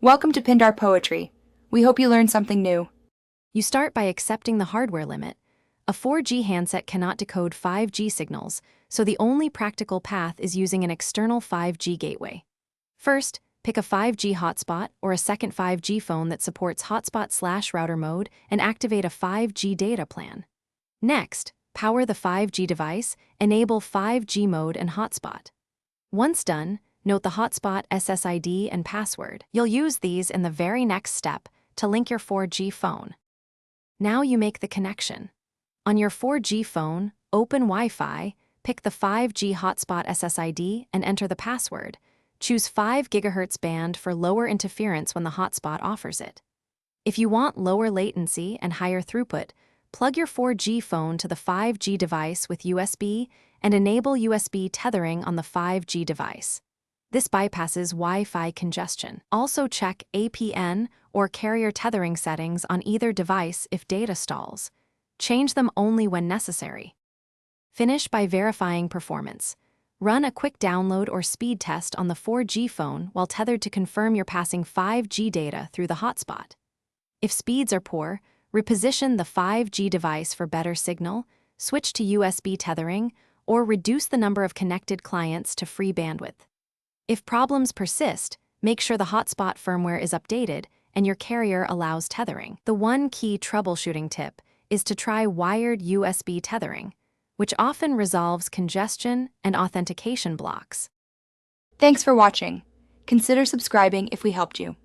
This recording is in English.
Welcome to Pindar Poetry. We hope you learned something new. You start by accepting the hardware limit. A 4G handset cannot decode 5G signals, so the only practical path is using an external 5G gateway. First, pick a 5G hotspot or a second 5G phone that supports hotspot/router mode and activate a 5G data plan. Next, power the 5G device, enable 5G mode and hotspot. Once done, note the hotspot SSID and password. You'll use these in the very next step to link your 4G phone. Now you make the connection. On your 4G phone, open Wi-Fi, pick the 5G hotspot SSID and enter the password. Choose 5 GHz band for lower interference when the hotspot offers it. If you want lower latency and higher throughput, plug your 4G phone to the 5G device with USB and enable USB tethering on the 5G device. This bypasses Wi-Fi congestion. Also check APN or carrier tethering settings on either device if data stalls. Change them only when necessary. Finish by verifying performance. Run a quick download or speed test on the 4G phone while tethered to confirm you're passing 5G data through the hotspot. If speeds are poor, reposition the 5G device for better signal, switch to USB tethering, or reduce the number of connected clients to free bandwidth. If problems persist, make sure the hotspot firmware is updated and your carrier allows tethering. The one key troubleshooting tip is to try wired USB tethering, which often resolves congestion and authentication blocks. Thanks for watching. Consider subscribing if we helped you.